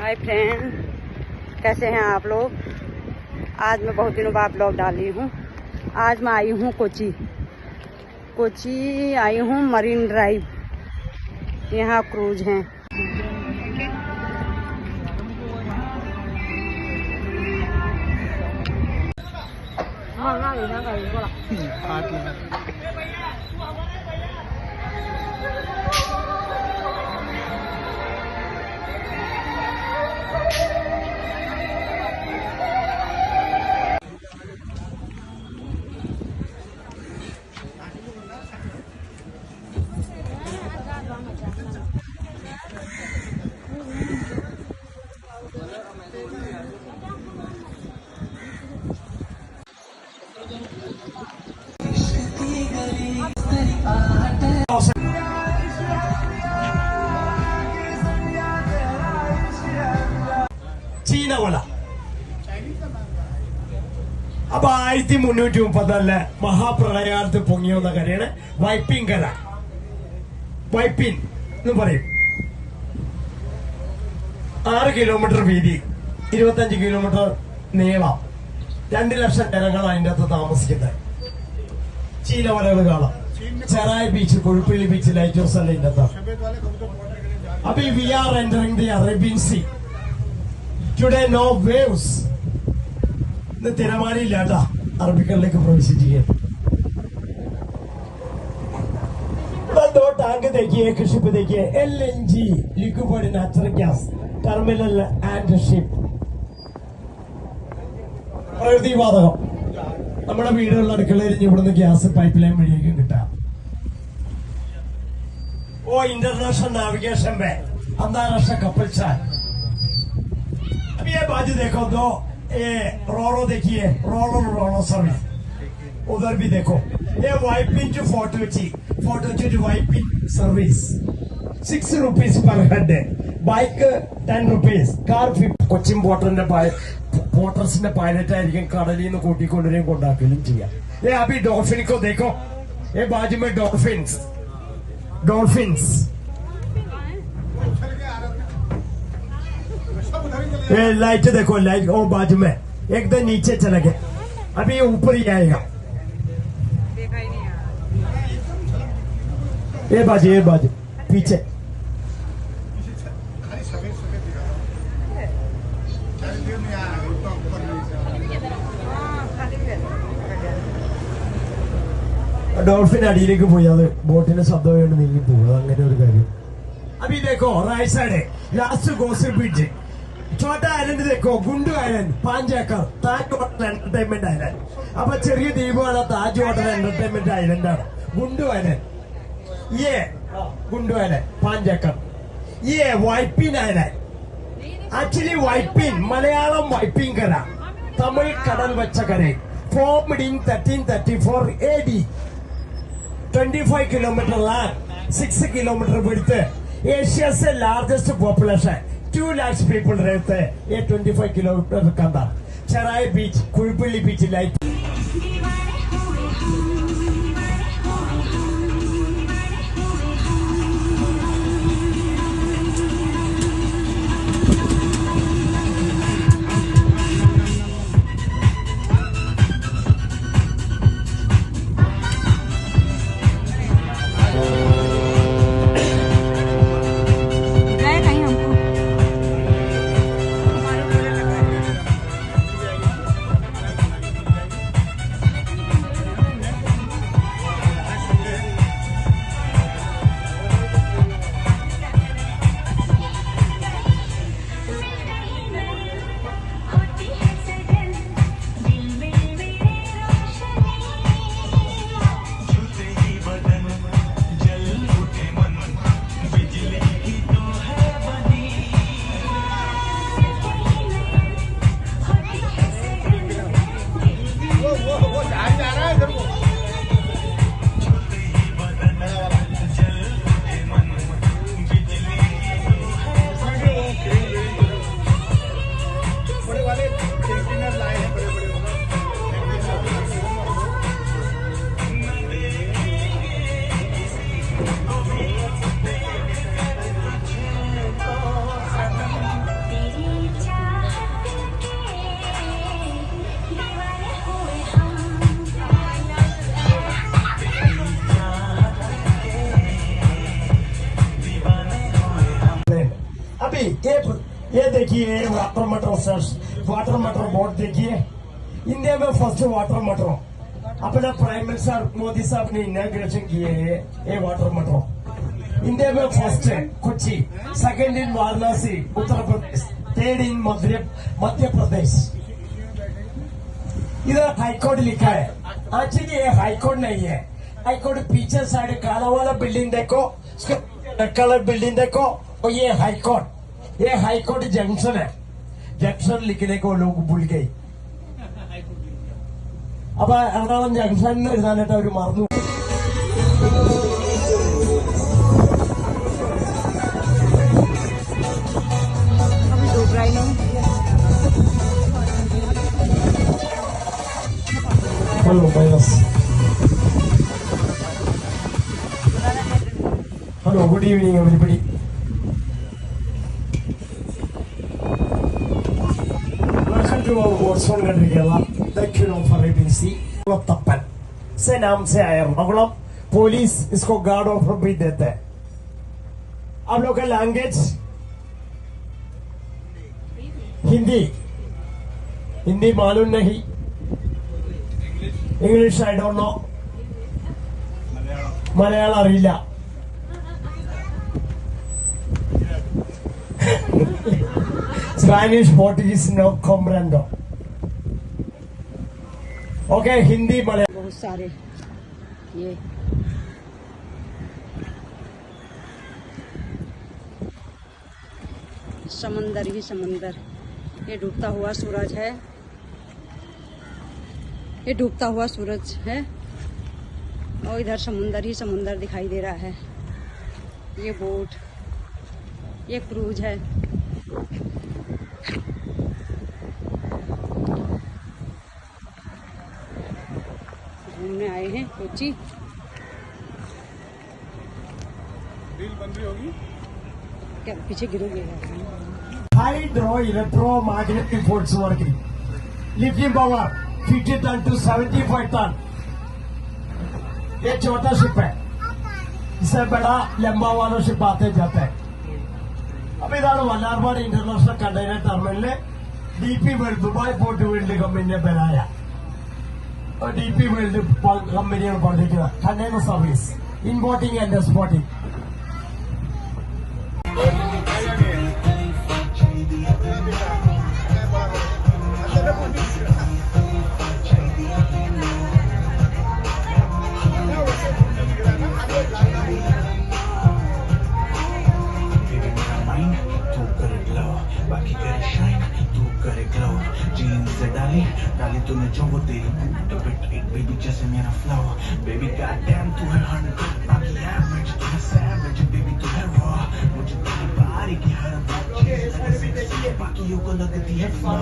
Hi friend, कैसे हैं आप लोग। आज मैं बहुत दिनों बाद ब्लॉग डाली हूँ। आज मैं आई हूँ कोची आई हूँ मरीन ड्राइव। यहाँ क्रूज हैं। ചീനവള അപ്പൊ 1330 മഹാപ്രളയകാലത്ത് പൊങ്ങി വന്ന കരയാണ് വൈപ്പിൻ കര. വൈപ്പിൻ എന്ന് പറയും. 6 കിലോമീറ്റർ വീതി, 25 കിലോമീറ്റർ നീളം, 2 ലക്ഷം ജനങ്ങൾ അതിന്റെ അകത്ത് താമസിക്കുന്നത്. ചീനവലകൾ കാണാം. Cherai beach, Kuzhupilly beach, lighthouse അല്ല ഇതിന്റെ അകത്ത്. അപ്പൊ we are entering the Arabian sea. Today no waves. ഇന്ന് തിരമാലയില്ല കേട്ടാ. അറബിക്കടലിലേക്ക് പ്രവേശിക്കുകയാണ്. दो टांग देखिए, एक शिप देखिए, LNG liquid natural gas terminal and ship. പ്രകൃതിവാതകം നമ്മുടെ വീടുകളിൽ അടുക്കളയിൽ ഇവിടുന്ന് ഗ്യാസ് പൈപ്പ് ലൈൻ വഴിയേക്കും കിട്ടാം. ഓ इंटरनेशनल नेविगेशन में अंतरराष्ट्रीय कपल चाल. अब ये बाजू देखो, दो ये रोरो देखिए, रोरो सर्विस. उधर भी देखो, ये Vypin to Fort Kochi to Vypin service. 6 rupees per head. Bike 10 rupees. Car Cochin പോർട്ടേഴ്സിന്റെ പൈലറ്റ് ആയിരിക്കും. കടലിൽ നിന്ന് കൂട്ടിക്കൊണ്ടുവരെയും കൊണ്ടാക്കുകയും ചെയ്യാം. ये अभी डॉल्फिन को देखो, ये बाजू में डॉल्फिन्स. ये लाइट देखो, लाइट वो बाजू में एकदम नीचे चला गया. अभी ये ऊपर ही आएगा. ये बाजू पीछे. ഡോൾഫിൻ അടിയിലേക്ക് പോയി. അത് ബോട്ടിന്റെ ശബ്ദം കൊണ്ട് നീങ്ങി പോകും. അങ്ങനെ ഒരു കാര്യം. अभी देखो राइट साइड है लास्ट गोसी ब्रिज. छोटा आइलैंड देखो, गुंडू आइलैंड 5 एकड़. Taj hotel entertainment island. അപ്പൊ ചെറിയ ദ്വീപാണ് താജ് ഹോട്ടൽ എന്റർടൈൻമെന്റ് ഐലൻഡ് ആണ് गुंडू आइलैंड. ये गुंडू आइलैंड 5 एकड़. ये वाइपिन आइलैंड. एक्चुअली वाइपिन മലയാളം വൈപ്പിൻ കര, തമിഴ് കടൽ വെച്ച കര. Formed in 1334 AD. 25 kilometer long, 6 kilometer width. Asia's largest population, 2 lakhs people रहते हैं. ये 25 kilometer का अंदर. चराई बीच, कुलपल्ली बीच, लाइट. अभी ये देखिए वाटर मोटर बोट देखिए। इंडिया में फर्स्ट वाटर मोटर अपना प्राइम मिनिस्टर मोदी साहब ने इनॉग्रेशन किए है। ये वाटर मोटर इंडिया में फर्स्ट है Kochi, second in Varanasi Uttar Pradesh, third in Madhya Pradesh. इधर हाईकोर्ट लिखा है, एक्चुअली ये हाईकोर्ट नहीं है। हाईकोर्ट पीछे साइड काला वाला बिल्डिंग देखो, कलर बिल्डिंग देखो, और ये हाईकोर्ट जंक्शन है। जंक्शन लिखने को लोग भूल गए। अब एर्णाकुളം जंक्शन എഴുതാനായിട്ട് അവർ മറന്നു। Hello viewers, hello good evening everybody. Welcome to our God's own country Kerala दक्षिण ऑफ अरेबियन सी। तप्पन से नाम से आया एर्णाकुളം, पुलिस इसको गार्ड ऑफर भी देते हैं। आप लोग का लैंग्वेज हिंदी मालूम नहीं, English I don't know, Malayalam അറിയില്ല। Spanish Portuguese no comprendo। Okay Hindi Malayalam बहुत सारे ये समंदर ही समंदर। ये डूबता हुआ सूरज है, ये डूबता हुआ सूरज है, और इधर समुंदर ही समुंदर दिखाई दे रहा है। ये बोट, ये क्रूज है। घूमने आए हैं कोची। डील बन रही होगी क्या पीछे गिरोगे? Hydro electromagnetic force working, lifting power 50 ton to 75 ton. ये छोटा शिप है, इससे बड़ा लंबा वाला शिप आते जाते हैं। अब इधर Vallarpadam international container terminal DP world Dubai port world company ने बनाया, और डीपी वर्ल्ड कंपनी में बढ़ेगा container service, importing and exporting. बाकी करे शाइन, तू करे ग्लो। जीन्स से डाली तूने जो वो तेरी बूट बिट एक बेबी जैसे मेरा फ्लावर। बेबी गॉड डैम तू है 100, बाकी एवरेज तू है सैवेज। बेबी तू है रॉ, मुझे तेरी बॉडी की हर चीज लगे, बाकियों को लगती है flaw.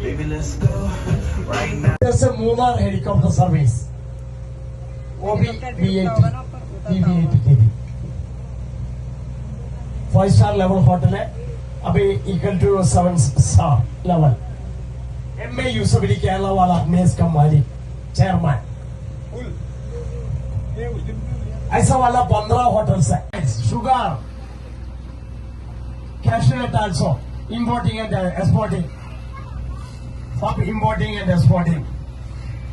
Baby let's go right now. जैसे मूनार हेलीकॉप्टर सर्विस, वो भी V8 5 स्टार लेवल होटल है, अभी equal to 7 star level. MA Yusuf Ali Kerala वाला मेज का मालिक चेयरमैन। ऐसा वाला 15 होटल्स है। Sugar, cashew nut also, importing and exporting, सब importing and exporting.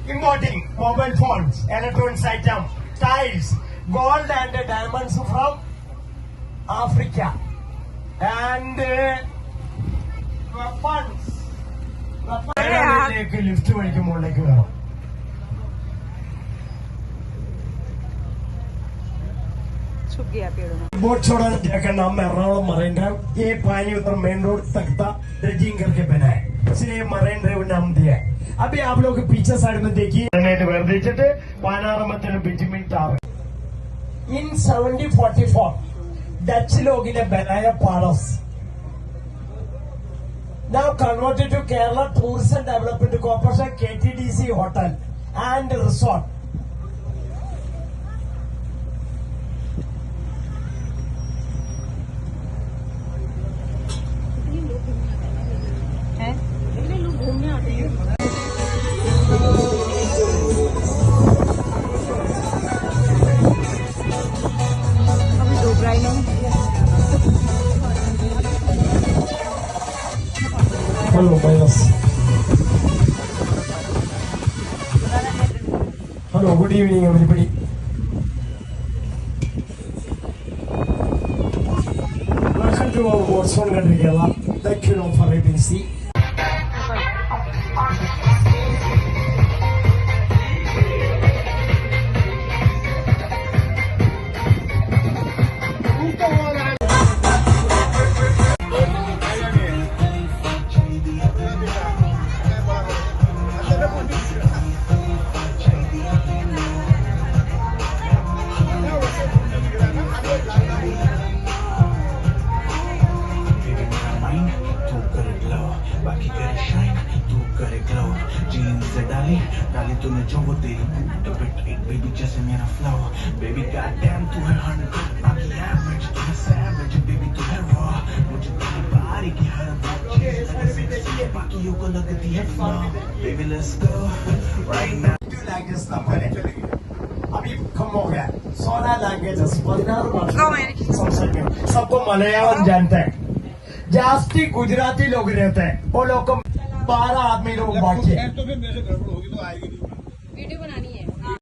Importing mobile phones, electronics items, tiles, gold and diamonds from Africa, and weapons. Lift वही मोड़ने के करो। छुप गया पेड़ों में। बोट छोड़ा का नाम एर्णाकुളം मरीन ड्राइव। ये पानी उधर मेन रोड तक था, ड्रेजिंग करके बना है, इसलिए मरीन ड्राइव नाम दिया है। अभी आप लोग पीछे साइड में देखिए, इन 1744 डच लोग ने बनाया palace, now converted to Kerala Tourism Development Corporation KTDC Hotel and Resort. अभी डूब रहा ही नहीं। Hello minus hello good evening everybody welcome to our boards from country Kerala thank you for ABC बाकी करे शाइन तू करे ग्लो जीन्स डाली डाली तूने जो वो तेरी बूट बिट एक बेबी जैसे मेरा फ्लो बेबी गॉडडैम तू है हंट बाकी एवरेज तू है सैवेज बेबी तू है रॉ मुझे तेरी बॉडी की हर चीज लगे सेक्सी बाकियों को लगती है flaw baby let's go right now Do languages अभी कम हो गया 16 लैंग्वेजेस 16 भाषा संस्कृत सबको मलयालम जानते हैं जास्ती गुजराती लोग रहते हैं वो लोग को 12 आदमी लोग बाकी तो फिर मेरे से गड़बड़ होगी तो आएगी नहीं वीडियो बनानी